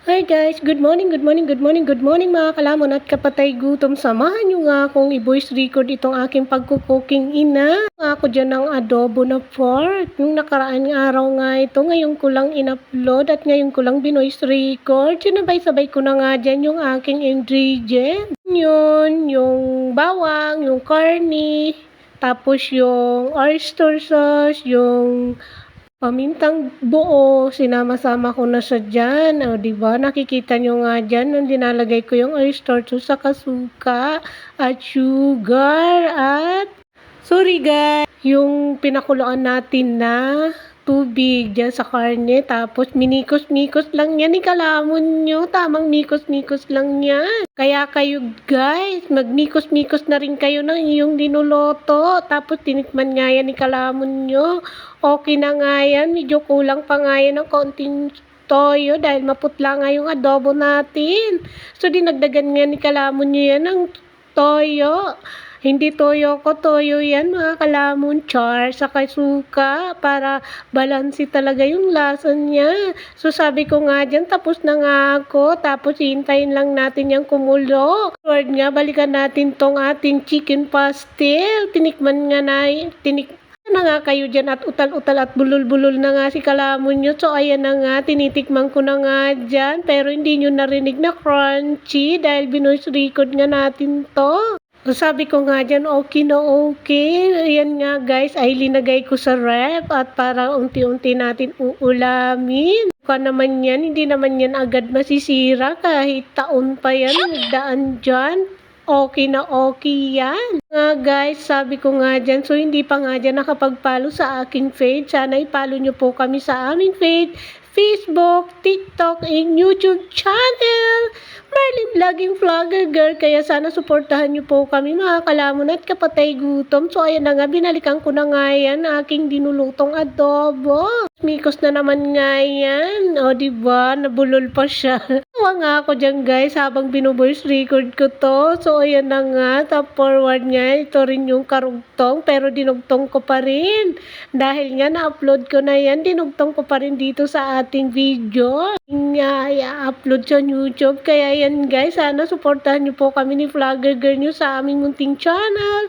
Hi guys, good morning, good morning, good morning, good morning mga kalamon at kapatay gutom. Samahan nyo nga akong i-voice record itong aking pagkukuking ina. Ako dyan ng adobo na pork. Yung nakaraang araw nga ito, ngayon ko lang in-upload at ngayon ko lang binoice record. Sinabay-sabay ko na nga dyan yung aking ingredient. Yun, yung bawang, yung karni, tapos yung oyster sauce, yung pamintang buo, sinama-sama ko na siya diyan. O, 'di ba? Nakikita nyo nga diyan nung dinalagay ko yung oyster sauce sa kasuka at sugar at sorry guys, yung pinakuluan natin na tubig diyan sa karne. Tapos minikos-mikos lang yan. Ikalamon nyo, tamang mikos-mikos lang yan. Kaya kayo guys, magmikos-mikos na rin kayo ng iyong dinuluto. Tapos tinikman nga yan, ikalamon nyo. Okay na nga yan, medyo kulang pa nga yan ng konting toyo dahil maputla nga yung adobo natin. So dinagdagan nga ni kalamon nyo yan ng toyo. Hindi toyo ko, toyo yan mga kalamon, char, saka suka para balansi talaga yung lasa niya. So sabi ko nga dyan, tapos na nga ako, tapos hintayin lang natin yung kumulo. Lord nga, balikan natin tong ating chicken pastel. Tinikman nga na nga kayo dyan at utal-utal at bulol-bulol na nga si kalamon nyo. So ayan na nga, tinitikman ko na nga dyan. Pero hindi nyo narinig na crunchy dahil binoise record nga natin to. So, sabi ko nga dyan, okay na okay. Ayan nga guys, ay linagay ko sa ref at para unti-unti natin uulamin. Naman yan, hindi naman yan agad masisira kahit taon pa yan, nagdaan dyan. Okay na okay yan. Nga guys, sabi ko nga dyan, so hindi pa nga dyan nakapag-follow sa aking page. Sana i-follow nyo po kami sa aming page, Facebook, TikTok, and YouTube channel. Marley Vlogging Vlogger Girl. Kaya sana suportahan nyo po kami mga kalamon at kapatay gutom. So ayan na nga, binalikan ko na nga yan aking dinulutong adobo. Mikos na naman nga yan. O diba, nabulol pa siya. Tawa nga ako dyan guys habang binuvoice record ko to. So ayan na nga, top forward nga. Ito rin yung karugtong pero dinugtong ko pa rin. Dahil nga na-upload ko na yan, dinugtong ko pa rin dito sa ating video. Nga i-upload sa YouTube. Kaya yan guys, sana suportahan nyo po kami ni Vlogger Girl nyo sa aming munting channel,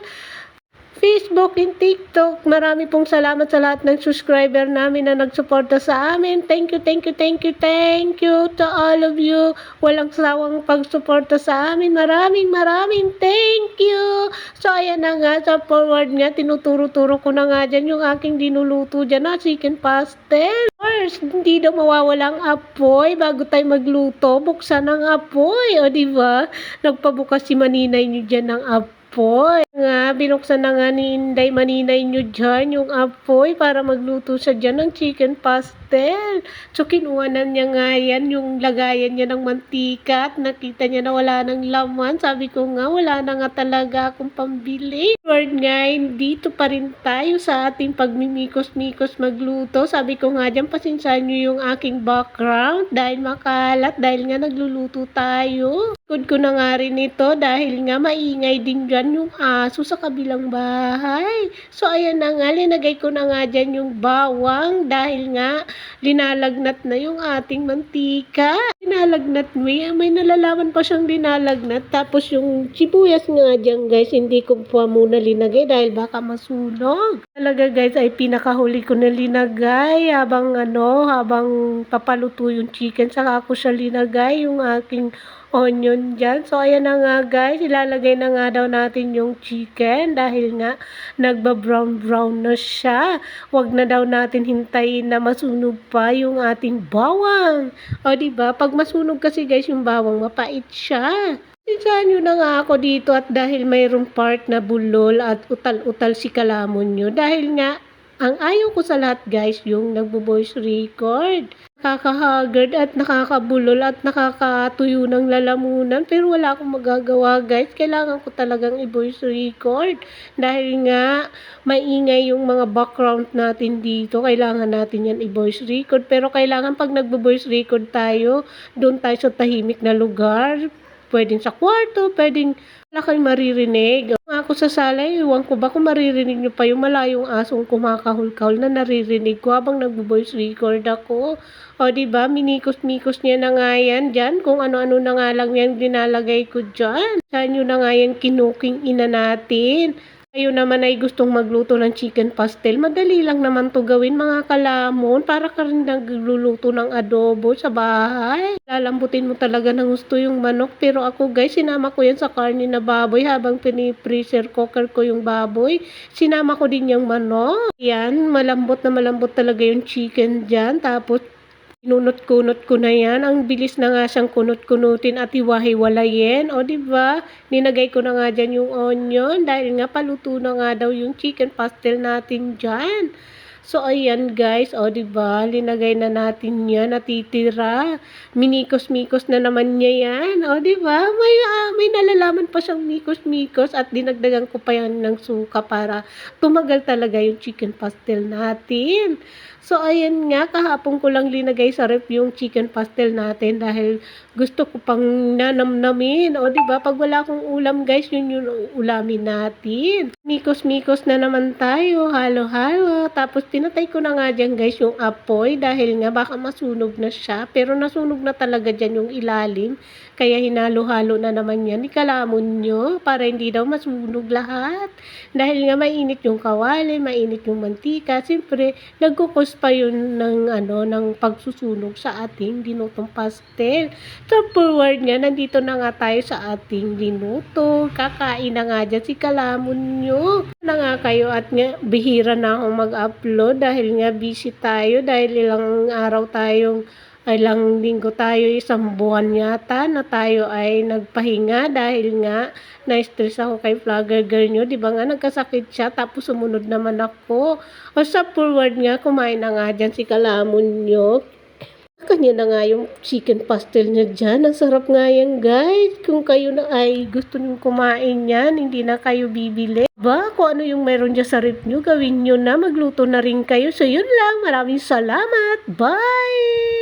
Facebook and TikTok. Marami pong salamat sa lahat ng subscriber namin na nagsuporta sa amin. Thank you, thank you, thank you, thank you to all of you. Walang sawang pagsuporta sa amin. Maraming thank you. So ayan na nga, sa forward nga, tinuturo-turo ko na nga dyan yung aking dinuluto dyan na chicken pastel. First, hindi daw mawawala ang apoy bago tayo magluto. Buksan ang apoy. O diba? Nagpabukas si maninay nyo dyan ng apoy. Nga, binuksan na nga ni Inday maninay nyo dyan yung apoy para magluto siya dyan ng chicken pastel. So, kinuha na niya nga yan, yung lagayan niya ng mantika at nakita niya na wala ng laman. Sabi ko nga, wala na nga talaga akong pambili. Lord nga, dito pa rin tayo sa ating pagmimikos-mikos magluto. Sabi ko nga dyan, pasensyahan nyo yung aking background dahil makalat, dahil nga nagluluto tayo. Good ko na nga rin ito dahil nga maingay din dyan yung aso sa kabilang bahay. So ayan na nga, linagay ko na nga dyan yung bawang dahil nga linalagnat na yung ating mantika. Linalagnat may nalalaman pa siyang linalagnat. Tapos yung sibuyas nga dyan guys, hindi ko pa muna linagay dahil baka masunog. Talaga guys ay pinakahuli ko na linagay habang papaluto yung chicken. Saka ako siya linagay yung aking onion dyan. So, ayan na nga guys. Ilalagay na nga daw natin yung chicken dahil nga nagba-brown na siya. Huwag na daw natin hintayin na masunog pa yung ating bawang. O, diba? Pag masunog kasi guys yung bawang, mapait siya. Sisaan nyo na nga ako dito at dahil mayroong part na bulol at utal-utal si kalamon nyo. Dahil nga, ang ayaw ko sa lahat guys, yung nagbo-voice record. Nakakahagard at nakakabulol at nakakatuyo ng lalamunan. Pero wala akong magagawa guys. Kailangan ko talagang i-voice record. Dahil nga, maingay yung mga background natin dito. Kailangan natin yan i-voice record. Pero kailangan pag nagbo-voice record tayo, doon tayo sa tahimik na lugar. pwedeng sa kwarto, pwedeng wala kayong maririnig. Ako sa sala, ewan ko ba kung maririnig nyo pa yung malayong asong kumakahol-kahol na naririnig ko habang nagbo-voice record ako. O diba, minikos-mikos niya na nga yan dyan, kung ano-ano na nga lang yan dinalagay ko dyan. Saan nyo na nga yan kinuking ina natin. Kayo naman ay gustong magluto ng chicken pastel. Madali lang naman to gawin mga kalamon. Para ka rin nagluluto ng adobo sa bahay. Lalambutin mo talaga ng gusto yung manok. Pero ako guys, sinama ko yan sa karne na baboy habang pinipreser cooker ko yung baboy. Sinama ko din yung manok. Yan, malambot na malambot talaga yung chicken dyan. Tapos kunot-kunot ko na yan. Ang bilis na nga siyang kunot-kunutin at hiwa-hiwalayin. O, diba? Ninagay ko na nga dyan yung onion dahil nga paluto na nga daw yung chicken pastel natin dyan. So, ayan guys. O, diba? Linagay na natin yan. Natitira. Minikos-mikos na naman niya yan. O, diba? May nalalaman pa siyang mikos-mikos at dinagdagan ko pa yan ng suka para tumagal talaga yung chicken pastel natin. So, ayan nga, kahapon ko lang linagay sa ref yung chicken pastel natin dahil gusto ko pang nanamnamin. O, diba? Pag wala akong ulam, guys, yun yung ulamin natin. Mikos-mikos na naman tayo, halo-halo. Tapos, tinatay ko na nga dyan, guys, yung apoy dahil nga baka masunog na siya. Pero nasunog na talaga dyan yung ilalim. Kaya hinalo-halo na naman yan. Ikalamon nyo para hindi daw masunog lahat. Dahil nga mainit yung kawali, mainit yung mantika. Siyempre, nagkukos pa yun ng pagsusunog sa ating dinutong pastel. So, forward nga, nandito na nga tayo sa ating dinuto. Kakain na nga dyan si kalamon nyo. Na nga kayo at nga, bihira na akong mag-upload dahil nga busy tayo. Dahil ilang linggo tayo, isang buwan yata na tayo ay nagpahinga dahil nga na-stress ako kay vlogger girl nyo. Diba nga nagkasakit siya tapos sumunod naman ako. O sa forward nga, kumain na nga dyan si kalamon nyo. Kanya na nga yung chicken pastel niya dyan. Ang sarap nga yan guys. Kung kayo na ay gusto nyo kumain yan, hindi na kayo bibili. Ba, kung ano yung meron dyan sa ref nyo, gawin nyo na. Magluto na rin kayo. So yun lang. Maraming salamat. Bye!